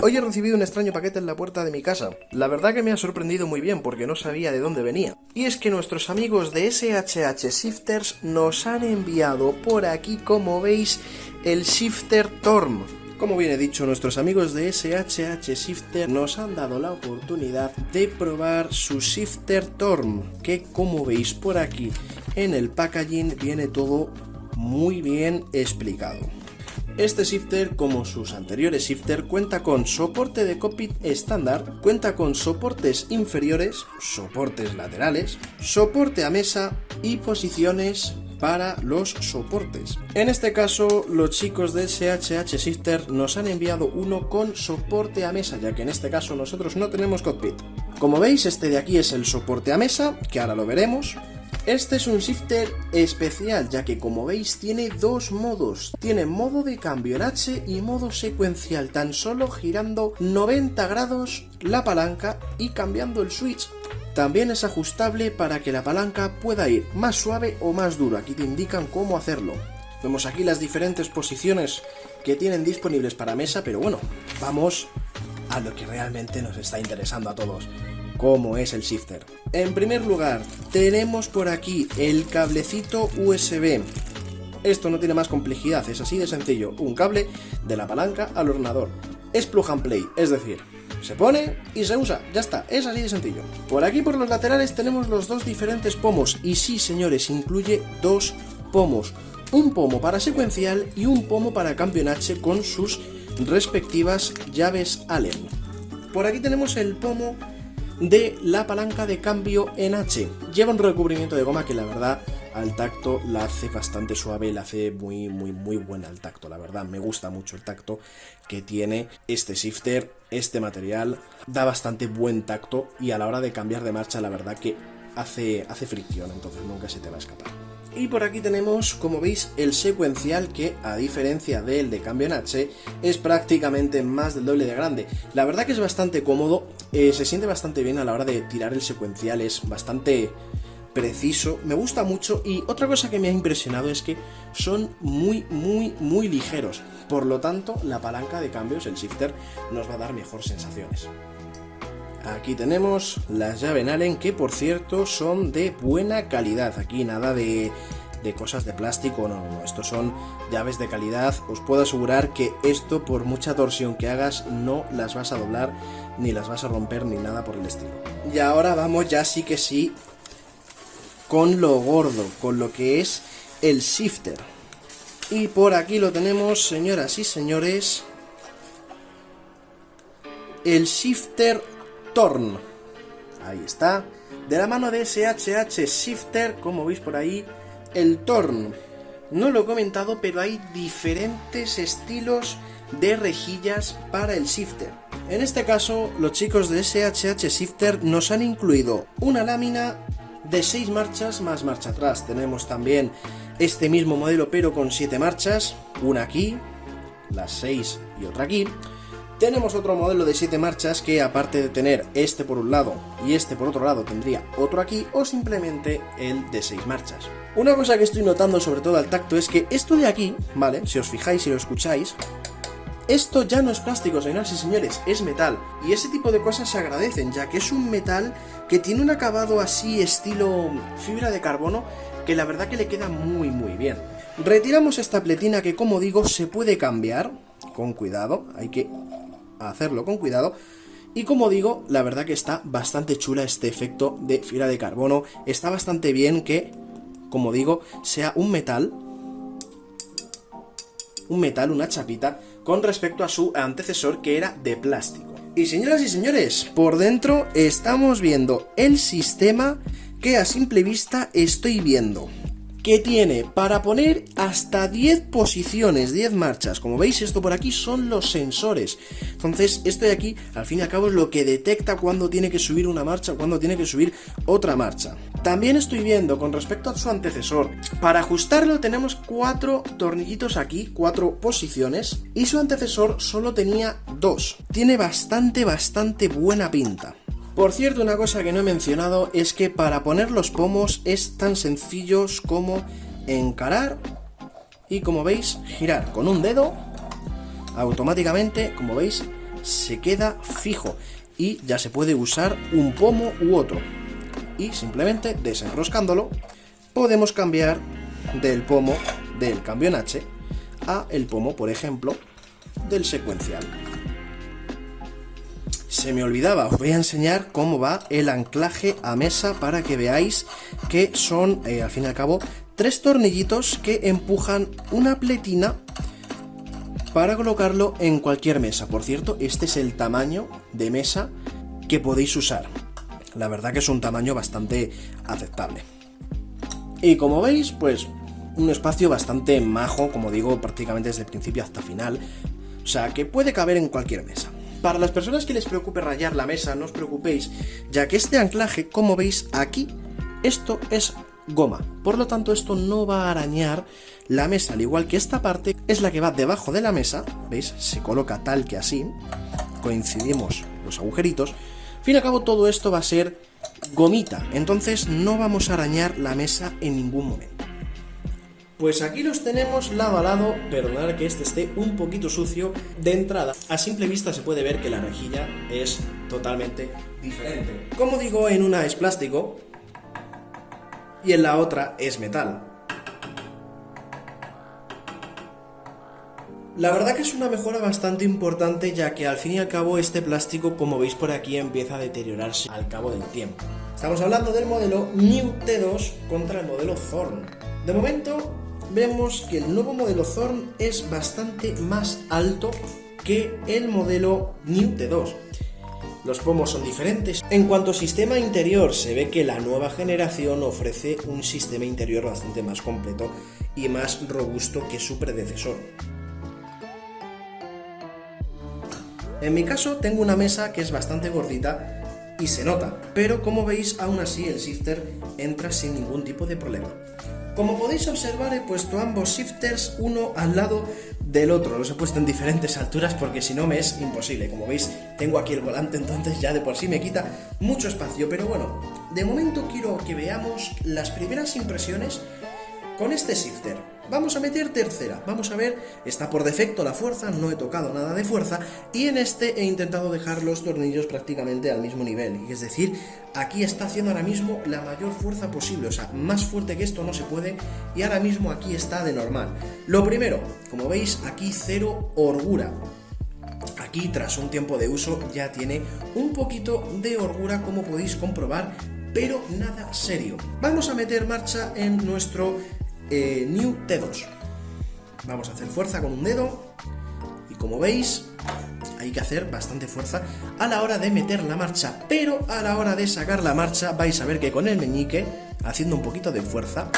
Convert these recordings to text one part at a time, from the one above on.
Hoy he recibido un extraño paquete en la puerta de mi casa. La verdad que me ha sorprendido muy bien porque no sabía de dónde venía. Y es que nuestros amigos de SHH Shifters nos han enviado por aquí, como veis, el Shifter Torm. Como bien he dicho, nuestros amigos de SHH Shifter nos han dado la oportunidad de probar su Shifter Torm, que como veis por aquí en el packaging viene todo muy bien explicado. Este shifter, como sus anteriores shifter, cuenta con soporte de cockpit estándar, cuenta con soportes inferiores, soportes laterales, soporte a mesa y posiciones para los soportes. En este caso, los chicos de SHH Shifter nos han enviado uno con soporte a mesa, ya que en este caso nosotros no tenemos cockpit. Como veis, este de aquí es el soporte a mesa, que ahora lo veremos. Este es un shifter especial, ya que como veis tiene dos modos. Tiene modo de cambio en H y modo secuencial, tan solo girando 90 grados la palanca y cambiando el switch. También es ajustable para que la palanca pueda ir más suave o más duro. Aquí te indican cómo hacerlo. Vemos aquí las diferentes posiciones que tienen disponibles para mesa, pero bueno, vamos a lo que realmente nos está interesando a todos. ¿Cómo es el shifter? En primer lugar, tenemos por aquí el cablecito USB. Esto no tiene más complejidad, es así de sencillo. Un cable de la palanca al ordenador. Es plug and play, es decir, se pone y se usa, ya está, es así de sencillo. Por aquí por los laterales tenemos los dos diferentes pomos. Y sí, señores, incluye dos pomos. Un pomo para secuencial y un pomo para cambio en H con sus respectivas llaves Allen. Por aquí tenemos el pomo de la palanca de cambio en H. Lleva un recubrimiento de goma que la verdad al tacto la hace bastante suave, la hace muy buena al tacto, la verdad me gusta mucho el tacto que tiene este shifter, este material da bastante buen tacto y a la hora de cambiar de marcha la verdad que hace fricción, entonces nunca se te va a escapar. Y por aquí tenemos, como veis, el secuencial que, a diferencia del de cambio en H, es prácticamente más del doble de grande. La verdad que es bastante cómodo, se siente bastante bien a la hora de tirar el secuencial, es bastante preciso, me gusta mucho. Y otra cosa que me ha impresionado es que son muy ligeros. Por lo tanto, la palanca de cambios, el shifter, nos va a dar mejor sensaciones. Aquí tenemos las llaves Allen, que por cierto son de buena calidad. Aquí nada de cosas de plástico, no, estos son llaves de calidad. Os puedo asegurar que esto, por mucha torsión que hagas, no las vas a doblar, ni las vas a romper, ni nada por el estilo. Y ahora vamos ya sí que sí con lo gordo, con lo que es el shifter. Y por aquí lo tenemos, señoras y señores, el shifter Torm. Ahí está, de la mano de SHH Shifter, como veis por ahí, el Torm. No lo he comentado, pero hay diferentes estilos de rejillas para el shifter. En este caso, los chicos de SHH Shifter nos han incluido una lámina de 6 marchas más marcha atrás. Tenemos también este mismo modelo, pero con 7 marchas, una aquí, las 6 y otra aquí. Tenemos otro modelo de 7 marchas que, aparte de tener este por un lado y este por otro lado, tendría otro aquí, o simplemente el de 6 marchas. Una cosa que estoy notando sobre todo al tacto es que esto de aquí, ¿vale? Si os fijáis y lo escucháis, esto ya no es plástico, señoras y señores, es metal. Y ese tipo de cosas se agradecen, ya que es un metal que tiene un acabado así estilo fibra de carbono, que la verdad que le queda muy bien. Retiramos esta pletina que, como digo, se puede cambiar con cuidado, hay que hacerlo con cuidado. Y como digo, la verdad que está bastante chula este efecto de fibra de carbono. Está bastante bien que, como digo, sea un metal, una chapita, con respecto a su antecesor que era de plástico. Y señoras y señores, por dentro estamos viendo el sistema que a simple vista estoy viendo, que tiene para poner hasta 10 posiciones, 10 marchas. Como veis, esto por aquí son los sensores. Entonces, esto de aquí, al fin y al cabo, es lo que detecta cuando tiene que subir una marcha o cuando tiene que subir otra marcha. También estoy viendo, con respecto a su antecesor, para ajustarlo tenemos 4 tornillitos aquí, 4 posiciones, y su antecesor solo tenía 2. Tiene bastante buena pinta. Por cierto, una cosa que no he mencionado es que para poner los pomos es tan sencillo como encarar y, como veis, girar con un dedo. Automáticamente, como veis, se queda fijo y ya se puede usar un pomo u otro. Y simplemente desenroscándolo podemos cambiar del pomo del cambio en H a el pomo, por ejemplo, del secuencial. Se me olvidaba, os voy a enseñar cómo va el anclaje a mesa para que veáis que son, al fin y al cabo, 3 tornillitos que empujan una pletina para colocarlo en cualquier mesa. Por cierto, este es el tamaño de mesa que podéis usar. La verdad que es un tamaño bastante aceptable. Y como veis, pues un espacio bastante majo, como digo, prácticamente desde el principio hasta final. O sea, que puede caber en cualquier mesa. Para las personas que les preocupe rayar la mesa, no os preocupéis, ya que este anclaje, como veis aquí, esto es goma. Por lo tanto, esto no va a arañar la mesa, al igual que esta parte es la que va debajo de la mesa. ¿Veis? Se coloca tal que así. Coincidimos los agujeritos. Al fin y al cabo, todo esto va a ser gomita, entonces no vamos a arañar la mesa en ningún momento. Pues aquí los tenemos lado a lado. Perdonad que este esté un poquito sucio. De entrada, a simple vista se puede ver que la rejilla es totalmente diferente. Como digo, en una es plástico y en la otra es metal. La verdad que es una mejora bastante importante, ya que al fin y al cabo este plástico, como veis por aquí, empieza a deteriorarse al cabo del tiempo. Estamos hablando del modelo New T2 contra el modelo Thorn. De momento vemos que el nuevo modelo Thorn es bastante más alto que el modelo New T2. Los pomos son diferentes. En cuanto a sistema interior, se ve que la nueva generación ofrece un sistema interior bastante más completo y más robusto que su predecesor. En mi caso tengo una mesa que es bastante gordita y se nota, pero como veis aún así el shifter entra sin ningún tipo de problema. Como podéis observar, he puesto ambos shifters uno al lado del otro. Los he puesto en diferentes alturas porque si no me es imposible. Como veis tengo aquí el volante, entonces ya de por sí me quita mucho espacio. Pero bueno, de momento quiero que veamos las primeras impresiones con este shifter. Vamos a meter tercera, vamos a ver, está por defecto la fuerza, no he tocado nada de fuerza, y en este he intentado dejar los tornillos prácticamente al mismo nivel, es decir, aquí está haciendo ahora mismo la mayor fuerza posible, o sea, más fuerte que esto no se puede, y ahora mismo aquí está de normal. Lo primero, como veis, aquí cero holgura. Aquí, tras un tiempo de uso, ya tiene un poquito de holgura, como podéis comprobar, pero nada serio. Vamos a meter marcha en nuestro New T2. Vamos a hacer fuerza con un dedo y como veis hay que hacer bastante fuerza a la hora de meter la marcha, pero a la hora de sacar la marcha vais a ver que con el meñique, haciendo un poquito de fuerza,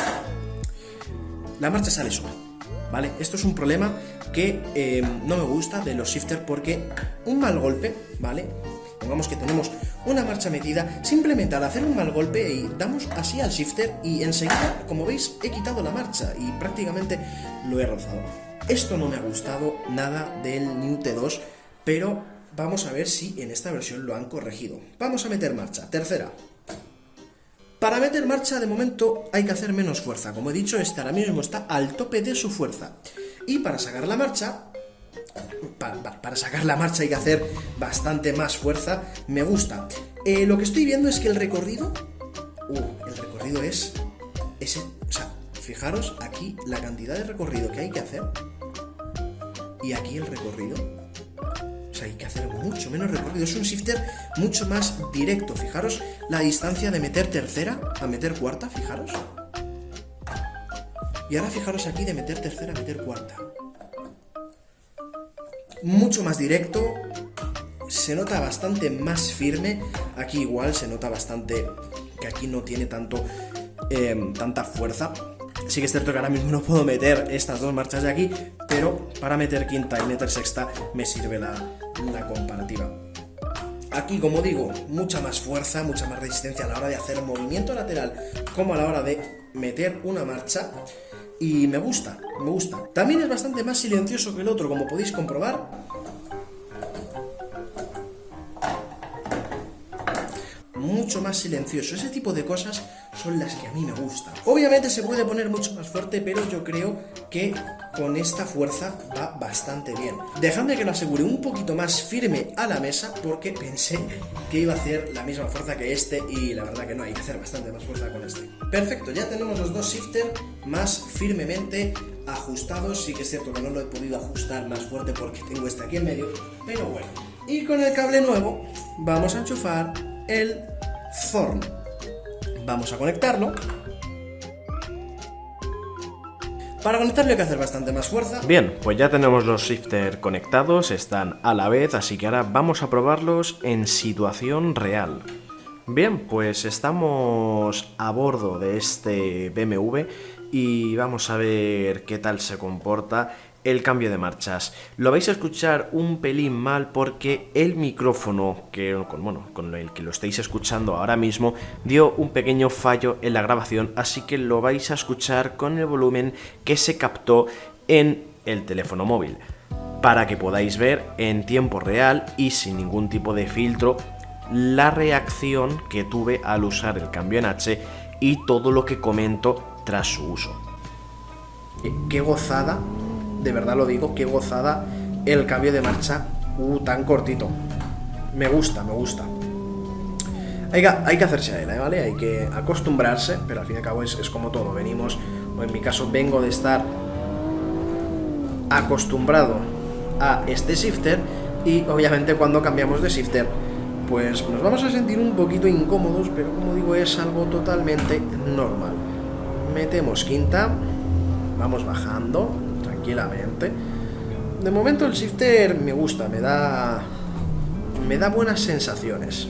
la marcha sale sola, ¿vale? Esto es un problema que no me gusta de los shifters, porque un mal golpe, ¿vale? Pongamos que tenemos una marcha metida, simplemente al hacer un mal golpe y damos así al shifter y enseguida, como veis, he quitado la marcha y prácticamente lo he rozado. Esto no me ha gustado nada del New T2, pero vamos a ver si en esta versión lo han corregido. Vamos a meter marcha, tercera. Para meter marcha, de momento, hay que hacer menos fuerza. Como he dicho, este ahora mismo está al tope de su fuerza. Y para sacar la marcha... Para sacar la marcha hay que hacer bastante más fuerza. Me gusta. Lo que estoy viendo es que el recorrido... el recorrido es... o sea, fijaros aquí la cantidad de recorrido que hay que hacer. Y aquí el recorrido... O sea, hay que hacer mucho menos recorrido. Es un shifter mucho más directo. Fijaros la distancia de meter tercera a meter cuarta. Fijaros. Y ahora fijaros aquí de meter tercera a meter cuarta. Mucho más directo, se nota bastante más firme. Aquí igual se nota bastante que aquí no tiene tanta fuerza. Sí que es cierto que ahora mismo no puedo meter estas dos marchas de aquí, pero para meter quinta y meter sexta me sirve la comparativa. Aquí, como digo, mucha más fuerza, mucha más resistencia a la hora de hacer movimiento lateral como a la hora de meter una marcha. Y me gusta, me gusta. También es bastante más silencioso que el otro, como podéis comprobar. Mucho más silencioso. Ese tipo de cosas son las que a mí me gustan. Obviamente se puede poner mucho más fuerte, pero yo creo que con esta fuerza va bastante bien. Dejadme que lo asegure un poquito más firme a la mesa, porque pensé que iba a hacer la misma fuerza que este, y la verdad que no, hay que hacer bastante más fuerza con este. Perfecto, ya tenemos los dos shifter más firmemente ajustados. Sí que es cierto que no lo he podido ajustar más fuerte porque tengo este aquí en medio, pero bueno. Y con el cable nuevo vamos a enchufar el Thorn. Vamos a conectarlo. Para conectarlo hay que hacer bastante más fuerza. Bien, pues ya tenemos los shifter conectados, están a la vez, así que ahora vamos a probarlos en situación real. Bien, pues estamos a bordo de este BMW y vamos a ver qué tal se comporta el cambio de marchas. Lo vais a escuchar un pelín mal porque el micrófono con el que lo estáis escuchando ahora mismo dio un pequeño fallo en la grabación, así que lo vais a escuchar con el volumen que se captó en el teléfono móvil, para que podáis ver en tiempo real y sin ningún tipo de filtro la reacción que tuve al usar el cambio en H y todo lo que comento tras su uso. Qué gozada, de verdad lo digo, qué gozada el cambio de marcha tan cortito. Me gusta. Hay que hacerse a él, ¿vale? Hay que acostumbrarse, pero al fin y al cabo es como todo. Venimos, o en mi caso vengo de estar acostumbrado a este shifter, y obviamente cuando cambiamos de shifter pues nos vamos a sentir un poquito incómodos, pero como digo, es algo totalmente normal. Metemos quinta, vamos bajando tranquilamente. De momento el shifter me gusta, me da buenas sensaciones.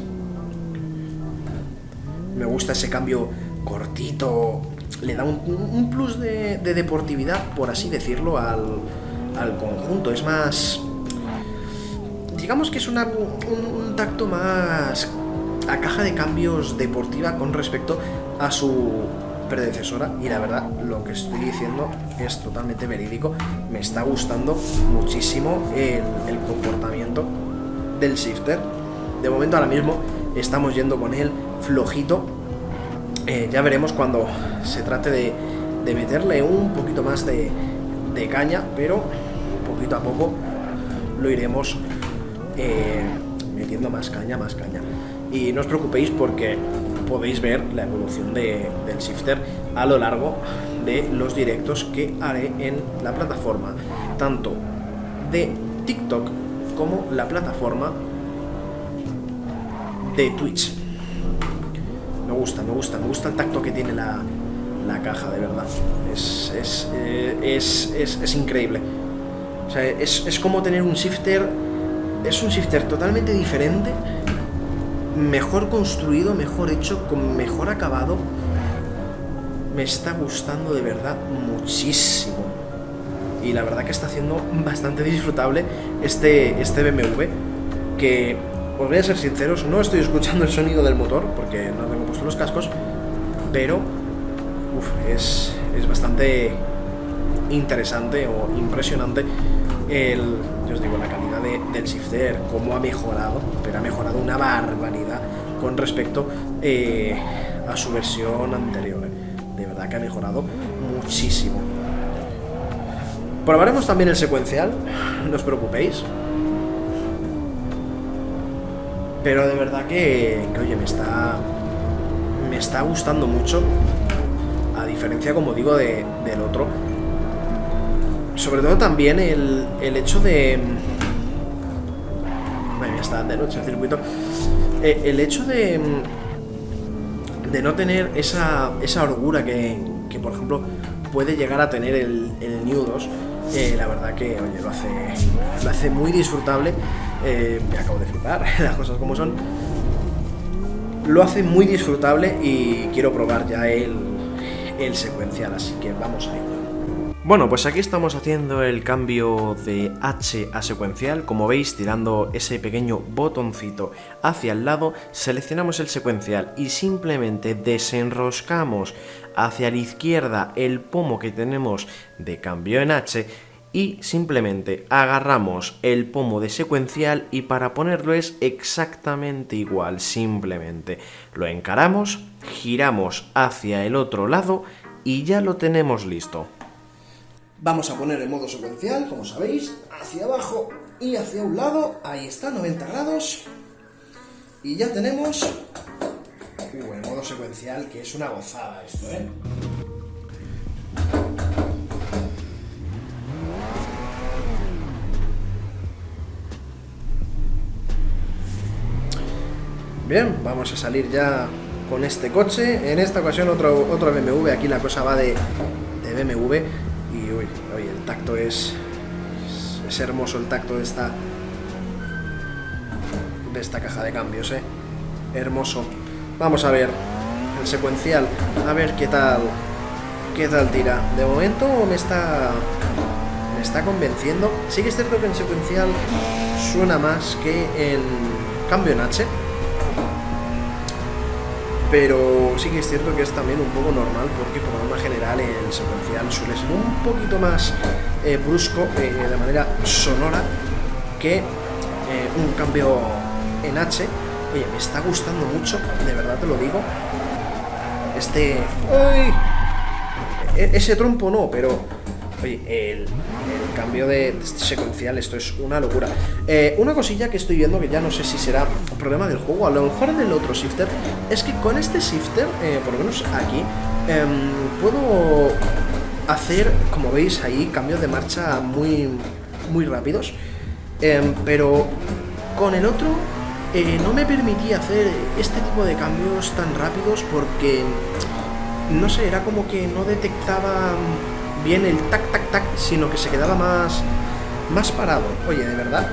Me gusta ese cambio cortito, le da un plus de deportividad, por así decirlo, al conjunto. Es más, digamos que es un tacto más a caja de cambios deportiva con respecto a su predecesora, y la verdad lo que estoy diciendo es totalmente verídico. Me está gustando muchísimo el comportamiento del shifter. De momento ahora mismo estamos yendo con él flojito. Ya veremos cuando se trate de meterle un poquito más de caña, pero poquito a poco lo iremos metiendo más caña. Y no os preocupéis porque podéis ver la evolución del shifter a lo largo de los directos que haré en la plataforma, tanto de TikTok como la plataforma de Twitch. Me gusta el tacto que tiene la caja, de verdad. Es increíble. O sea, es como tener un shifter. Es un shifter totalmente diferente, mejor construido, mejor hecho, con mejor acabado. Me está gustando de verdad muchísimo. Y la verdad que está haciendo bastante disfrutable este BMW, que, os voy a ser sinceros, no estoy escuchando el sonido del motor porque no tengo puesto los cascos, pero es bastante interesante o impresionante yo os digo, la calidad del shifter, cómo ha mejorado, pero ha mejorado una barbaridad con respecto a su versión anterior. De verdad que ha mejorado muchísimo. Probaremos también el secuencial, no os preocupéis. Pero de verdad que oye, me está gustando mucho, a diferencia, como digo, del otro. Sobre todo también el hecho de... Bueno, ya está de noche el circuito. El hecho de no tener esa holgura que, por ejemplo, puede llegar a tener el New 2. La verdad que, oye, lo hace muy disfrutable. Me acabo de flipar, las cosas como son. Lo hace muy disfrutable y quiero probar ya el secuencial, así que vamos a ello. Bueno, pues aquí estamos haciendo el cambio de H a secuencial. Como veis, tirando ese pequeño botoncito hacia el lado, seleccionamos el secuencial y simplemente desenroscamos hacia la izquierda el pomo que tenemos de cambio en H y simplemente agarramos el pomo de secuencial, y para ponerlo es exactamente igual. Simplemente lo encaramos, giramos hacia el otro lado y ya lo tenemos listo. Vamos a poner el modo secuencial, como sabéis, hacia abajo y hacia un lado. Ahí está, 90 grados. Y ya tenemos el modo secuencial, que es una gozada esto, ¿eh? Bien, vamos a salir ya con este coche. En esta ocasión otro BMW. Aquí la cosa va de BMW. Y uy, el tacto es hermoso, el tacto de esta caja de cambios, hermoso. Vamos a ver el secuencial, a ver qué tal tira. De momento me está convenciendo. Sí que es cierto que en secuencial suena más que en cambio en H, pero sí que es cierto que es también un poco normal, porque por norma general el secuencial suele ser un poquito más brusco de manera sonora que un cambio en H. Oye, me está gustando mucho, de verdad te lo digo. ¡Uy! Ese trompo no, pero oye, el cambio de secuencial, esto es una locura. Una cosilla que estoy viendo, que ya no sé si será un problema del juego, a lo mejor del otro shifter, es que con este shifter, por lo menos aquí, puedo hacer, como veis ahí, cambios de marcha muy, muy rápidos, pero con el otro no me permitía hacer este tipo de cambios tan rápidos, porque no sé, era como que no detectaba bien el tac tac tac, sino que se quedaba más parado. Oye, de verdad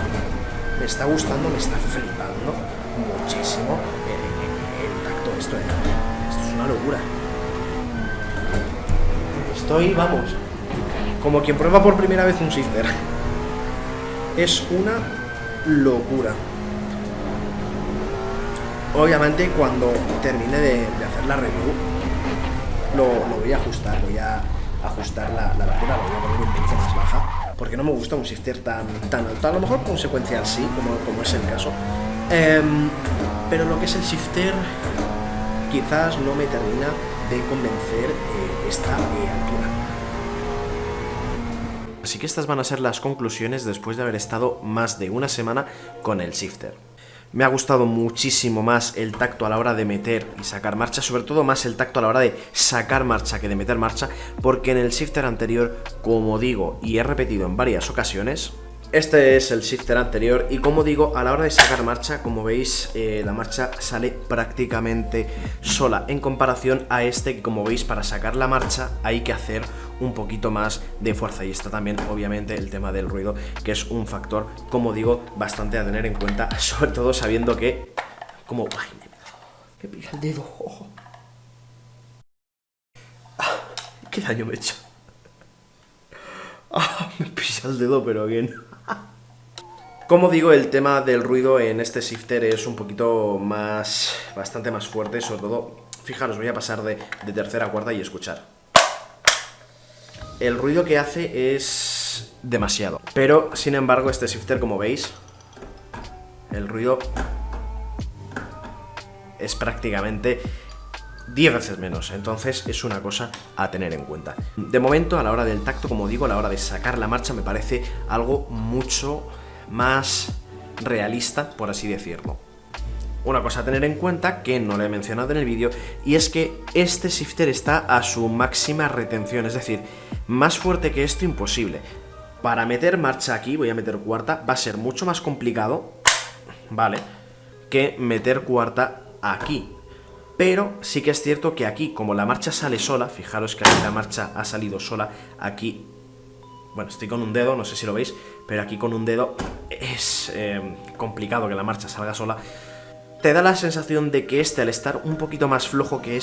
me está gustando, me está flipando muchísimo el tacto. Esto es una locura. Vamos, como quien prueba por primera vez un shifter. Es una locura. Obviamente cuando termine de hacer la review lo voy a ajustar, la altura, lo voy a poner un poquito más baja, porque no me gusta un shifter tan alto. A lo mejor con secuencial sí, como es el caso, pero lo que es el shifter quizás no me termina de convencer esta altura. Así que estas van a ser las conclusiones después de haber estado más de una semana con el shifter. Me ha gustado muchísimo más el tacto a la hora de meter y sacar marcha, sobre todo más el tacto a la hora de sacar marcha que de meter marcha, porque en el shifter anterior, como digo y he repetido en varias ocasiones, este es el shifter anterior y como digo, a la hora de sacar marcha, como veis, la marcha sale prácticamente sola, en comparación a este que, como veis, para sacar la marcha hay que hacer un poquito más de fuerza. Y está también obviamente el tema del ruido, que es un factor, como digo, bastante a tener en cuenta, sobre todo sabiendo que como... ¡Ay, me pilla el dedo! ¡Oh! ¡Qué daño me he hecho! Me pilla el dedo, pero bien. Como digo, el tema del ruido en este shifter es un poquito bastante más fuerte, sobre todo, fijaros, voy a pasar de tercera a cuarta y escuchar. El ruido que hace es demasiado, pero sin embargo este shifter, como veis, el ruido es prácticamente 10 veces menos, entonces es una cosa a tener en cuenta. De momento, a la hora del tacto, como digo, a la hora de sacar la marcha, me parece algo mucho más realista, por así decirlo. Una cosa a tener en cuenta, que no lo he mencionado en el vídeo, y es que este shifter está a su máxima retención, es decir, más fuerte que esto imposible. Para meter marcha aquí, voy a meter cuarta, va a ser mucho más complicado, ¿vale?, que meter cuarta aquí. Pero sí que es cierto que aquí, como la marcha sale sola, fijaros que aquí la marcha ha salido sola, aquí, bueno, estoy con un dedo, no sé si lo veis, pero aquí con un dedo es complicado que la marcha salga sola. Te da la sensación de que al estar un poquito más flojo que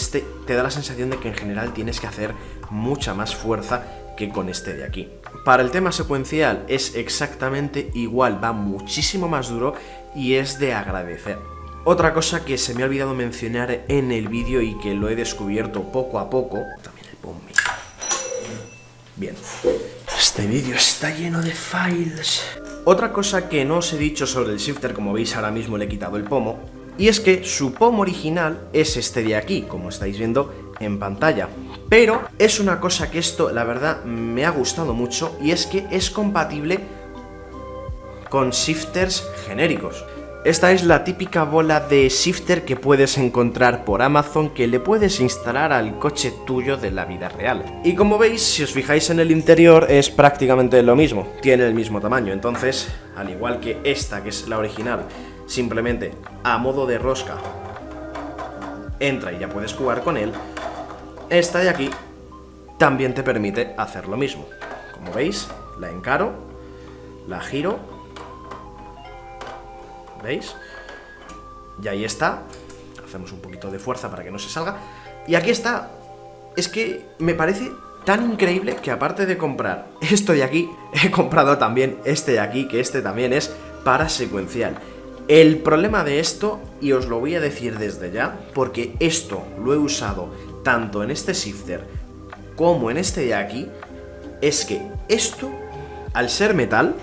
te da la sensación de que en general tienes que hacer mucha más fuerza que con este de aquí. Para el tema secuencial es exactamente igual, va muchísimo más duro y es de agradecer. Otra cosa que se me ha olvidado mencionar en el vídeo y que lo he descubierto poco a poco, también el pomo. Bien, este vídeo está lleno de files. Otra cosa que no os he dicho sobre el shifter, como veis ahora mismo le he quitado el pomo, y es que su pomo original es este de aquí, como estáis viendo en pantalla. Pero es una cosa que esto, la verdad, me ha gustado mucho, y es que es compatible con shifters genéricos. Esta es la típica bola de shifter que puedes encontrar por Amazon, que le puedes instalar al coche tuyo de la vida real. Y como veis, si os fijáis en el interior, es prácticamente lo mismo, tiene el mismo tamaño. Entonces, al igual que esta, que es la original, simplemente a modo de rosca entra y ya puedes jugar con él, esta de aquí también te permite hacer lo mismo. Como veis, la encaro, la giro, ¿veis? Y ahí está. Hacemos un poquito de fuerza para que no se salga. Y aquí está. Es que me parece tan increíble que, aparte de comprar esto de aquí, he comprado también este de aquí, que este también es para secuencial. El problema de esto, y os lo voy a decir desde ya, porque esto lo he usado tanto en este shifter como en este de aquí, es que esto, al ser metal,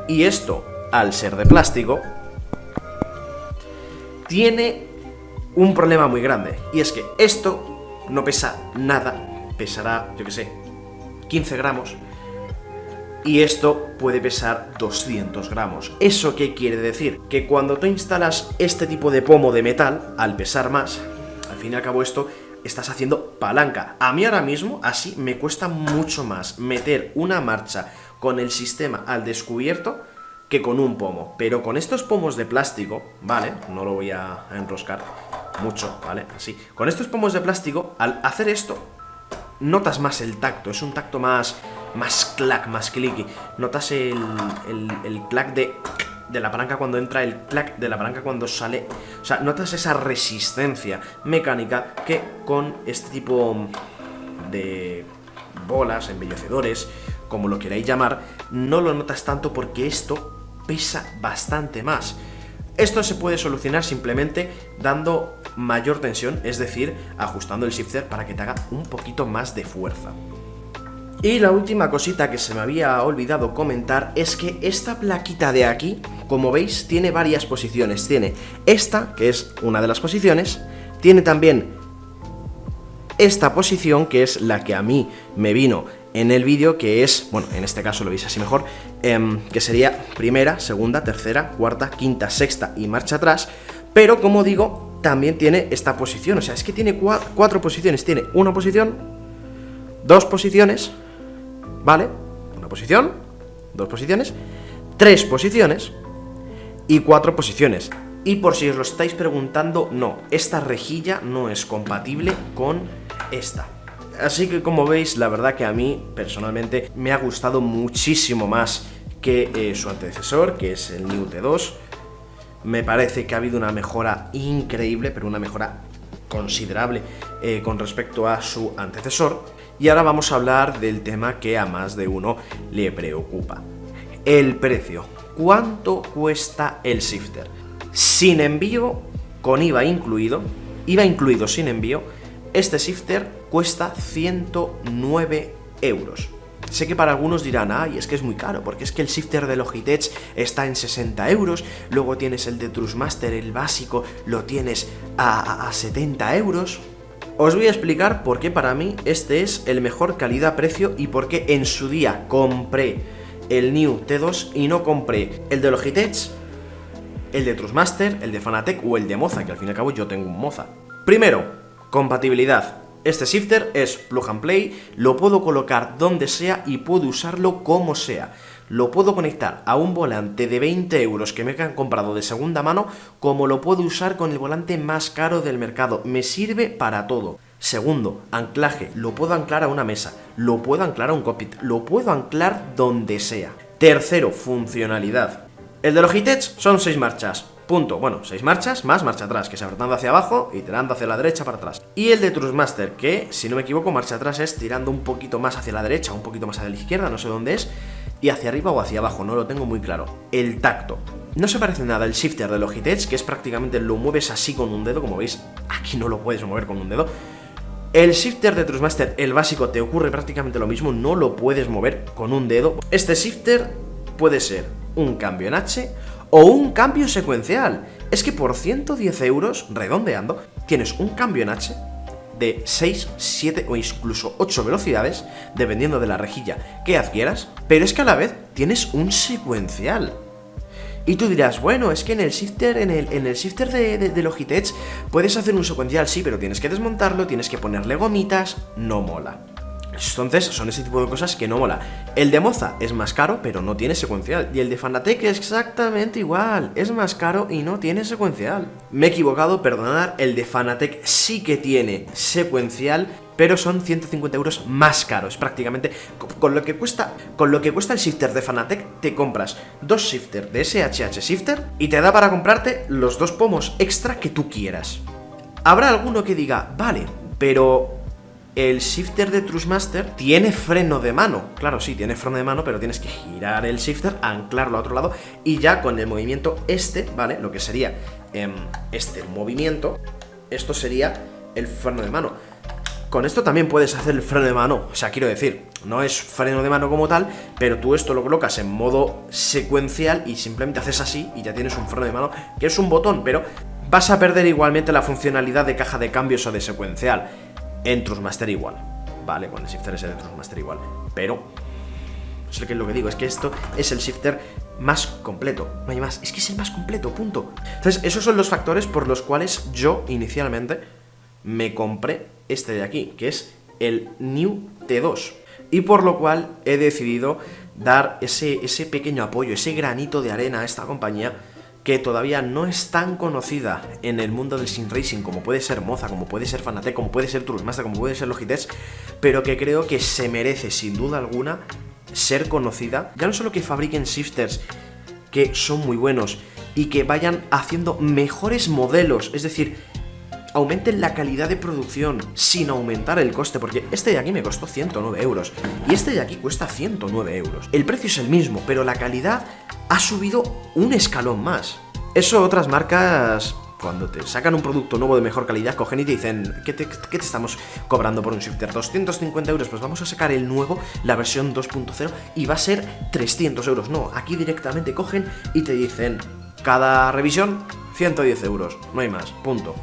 y esto al ser de plástico, tiene un problema muy grande, y es que esto no pesa nada, pesará, yo que sé, 15 gramos, y esto puede pesar 200 gramos. ¿Eso qué quiere decir? Que cuando tú instalas este tipo de pomo de metal, al pesar más, al fin y al cabo esto estás haciendo palanca. A mí ahora mismo así me cuesta mucho más meter una marcha con el sistema al descubierto que con un pomo. Pero con estos pomos de plástico, ¿vale? No lo voy a enroscar mucho, ¿vale? Así. Con estos pomos de plástico, al hacer esto, notas más el tacto. Es un tacto más clack, más clicky. Notas el clack de la palanca cuando entra, el clack de la palanca cuando sale. O sea, notas esa resistencia mecánica que con este tipo de bolas, embellecedores, como lo queráis llamar, no lo notas tanto, porque esto pesa bastante más. Esto se puede solucionar simplemente dando mayor tensión, es decir, ajustando el shifter para que te haga un poquito más de fuerza. Y la última cosita que se me había olvidado comentar es que esta plaquita de aquí, como veis, tiene varias posiciones. Tiene esta, que es una de las posiciones, tiene también esta posición, que es la que a mí me vino en el vídeo, que es, bueno, en este caso lo veis así mejor, que sería primera, segunda, tercera, cuarta, quinta, sexta y marcha atrás. Pero, como digo, también tiene esta posición. O sea, es que tiene cuatro posiciones. Tiene una posición, dos posiciones, ¿vale? Una posición, dos posiciones, tres posiciones y cuatro posiciones. Y por si os lo estáis preguntando, no, esta rejilla no es compatible con esta. Así que, como veis, la verdad que a mí personalmente me ha gustado muchísimo más que su antecesor, que es el NIU T2. Me parece que ha habido una mejora increíble, pero una mejora considerable con respecto a su antecesor. Y ahora vamos a hablar del tema que a más de uno le preocupa: el precio. ¿Cuánto cuesta el shifter? Sin envío, con IVA incluido sin envío, este shifter cuesta 109 euros. Sé que para algunos dirán, ay, es que es muy caro, porque es que el shifter de Logitech está en 60 euros, luego tienes el de Trustmaster, el básico, lo tienes a 70 euros. Os voy a explicar por qué para mí este es el mejor calidad-precio y por qué en su día compré el NIU T2 y no compré el de Logitech, el de Trustmaster, el de Fanatec o el de Moza, que al fin y al cabo yo tengo un Moza. Primero, compatibilidad. Este shifter es plug and play, lo puedo colocar donde sea y puedo usarlo como sea. Lo puedo conectar a un volante de 20 euros que me han comprado de segunda mano, como lo puedo usar con el volante más caro del mercado. Me sirve para todo. Segundo, anclaje. Lo puedo anclar a una mesa, lo puedo anclar a un cockpit, lo puedo anclar donde sea. Tercero, funcionalidad. El de Logitech son 6 marchas. Punto. Bueno, 6 marchas más marcha atrás, que es apretando hacia abajo y tirando hacia la derecha para atrás. Y el de Trustmaster, que, si no me equivoco, marcha atrás es tirando un poquito más hacia la derecha, un poquito más hacia la izquierda, no sé dónde es, y hacia arriba o hacia abajo, no lo tengo muy claro. El tacto. No se parece nada al shifter de Logitech, que es prácticamente lo mueves así con un dedo, como veis, aquí no lo puedes mover con un dedo. El shifter de Trustmaster, el básico, te ocurre prácticamente lo mismo, no lo puedes mover con un dedo. Este shifter puede ser un cambio en H o un cambio secuencial. Es que por 110 euros, redondeando, tienes un cambio en H, de 6, 7 o incluso 8 velocidades, dependiendo de la rejilla que adquieras, pero es que a la vez tienes un secuencial. Y tú dirás, bueno, es que en el shifter, en el shifter de Logitech puedes hacer un secuencial, sí, pero tienes que desmontarlo, tienes que ponerle gomitas, no mola. Entonces son ese tipo de cosas que no mola. El de Moza es más caro, pero no tiene secuencial. Y el de Fanatec es exactamente igual, es más caro y no tiene secuencial. Me he equivocado, perdonad, el de Fanatec sí que tiene secuencial, pero son 150 euros más caros. Prácticamente con lo que cuesta el shifter de Fanatec, te compras 2 shifters de SHH Shifter y te da para comprarte los 2 pomos extra que tú quieras. Habrá alguno que diga, vale, pero el shifter de Trustmaster tiene freno de mano. Claro, sí, tiene freno de mano, pero tienes que girar el shifter, anclarlo a otro lado y ya con el movimiento ¿vale? Lo que sería este movimiento, esto sería el freno de mano. Con esto también puedes hacer el freno de mano, o sea, quiero decir, no es freno de mano como tal, pero tú esto lo colocas en modo secuencial y simplemente haces así y ya tienes un freno de mano, que es un botón, pero vas a perder igualmente la funcionalidad de caja de cambios o de secuencial. En Trustmaster igual, ¿vale? Con el shifter ese de Trustmaster igual, pero es lo que digo, es que esto es el shifter más completo, no hay más, es que es el más completo, punto. Entonces, esos son los factores por los cuales yo inicialmente me compré este de aquí, que es el New T2, y por lo cual he decidido dar ese pequeño apoyo, ese granito de arena a esta compañía que todavía no es tan conocida en el mundo del sim racing como puede ser Moza, como puede ser Fanatec, como puede ser Trustmaster, como puede ser Logitech, pero que creo que se merece sin duda alguna ser conocida. Ya no solo que fabriquen shifters que son muy buenos y que vayan haciendo mejores modelos, es decir, aumenten la calidad de producción sin aumentar el coste, porque este de aquí me costó 109 euros y este de aquí cuesta 109 euros. El precio es el mismo, pero la calidad ha subido un escalón más. Eso otras marcas, cuando te sacan un producto nuevo de mejor calidad, cogen y te dicen, ¿qué te estamos cobrando por un shifter? 250 euros, pues vamos a sacar el nuevo, la versión 2.0, y va a ser 300 euros. No, aquí directamente cogen y te dicen, cada revisión, 110 euros, no hay más, punto.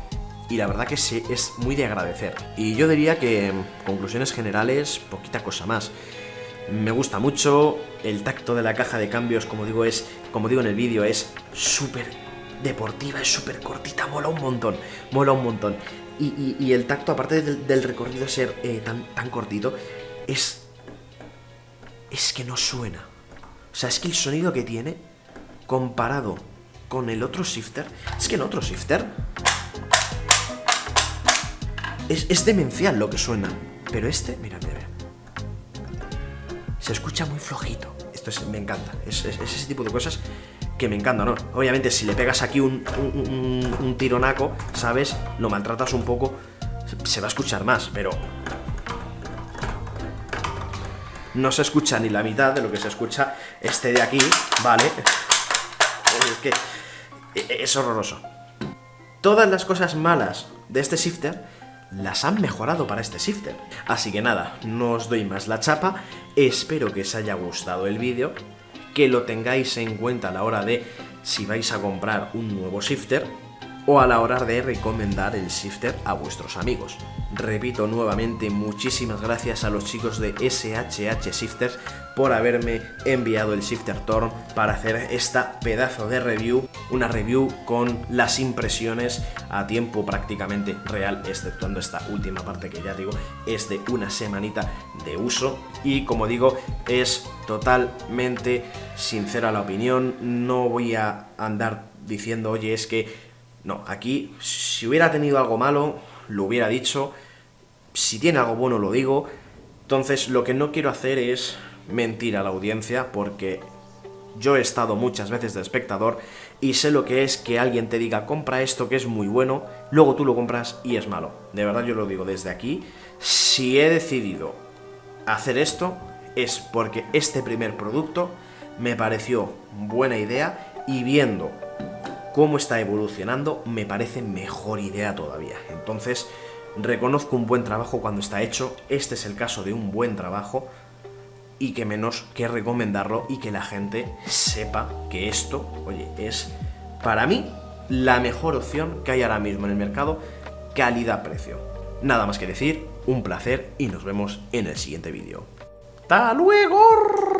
Y la verdad que sí, es muy de agradecer. Y yo diría que, conclusiones generales, poquita cosa más. Me gusta mucho, el tacto de la caja de cambios, como digo en el vídeo, es súper deportiva, es súper cortita, mola un montón. Y el tacto, aparte del recorrido ser tan cortito, es que no suena. O sea, es que el sonido que tiene, comparado con el otro shifter, es que el otro shifter es demencial lo que suena. Pero este, mira. Se escucha muy flojito. Esto me encanta. Es ese tipo de cosas que me encantan, ¿no? Obviamente, si le pegas aquí un tironaco, ¿sabes? Lo maltratas un poco, se va a escuchar más, pero no se escucha ni la mitad de lo que se escucha este de aquí, ¿vale? Es que es horroroso. Todas las cosas malas de este shifter las han mejorado para este shifter. Así que nada, no os doy más la chapa. Espero que os haya gustado el vídeo, que lo tengáis en cuenta a la hora de si vais a comprar un nuevo shifter o a la hora de recomendar el shifter a vuestros amigos. Repito nuevamente, muchísimas gracias a los chicos de SHH Shifters por haberme enviado el shifter Torn para hacer esta pedazo de review, una review con las impresiones a tiempo prácticamente real, exceptuando esta última parte que ya digo es de una semanita de uso, y como digo, es totalmente sincera la opinión. No voy a andar diciendo, oye, es que no, aquí si hubiera tenido algo malo lo hubiera dicho, si tiene algo bueno lo digo. Entonces lo que no quiero hacer es mentir a la audiencia, porque yo he estado muchas veces de espectador y sé lo que es que alguien te diga compra esto que es muy bueno, luego tú lo compras y es malo. De verdad yo lo digo desde aquí, si he decidido hacer esto es porque este primer producto me pareció buena idea y viendo cómo está evolucionando me parece mejor idea todavía. Entonces reconozco un buen trabajo cuando está hecho, este es el caso de un buen trabajo, y que menos que recomendarlo y que la gente sepa que esto, oye, es para mí la mejor opción que hay ahora mismo en el mercado, calidad-precio. Nada más que decir, un placer y nos vemos en el siguiente vídeo. ¡Hasta luego!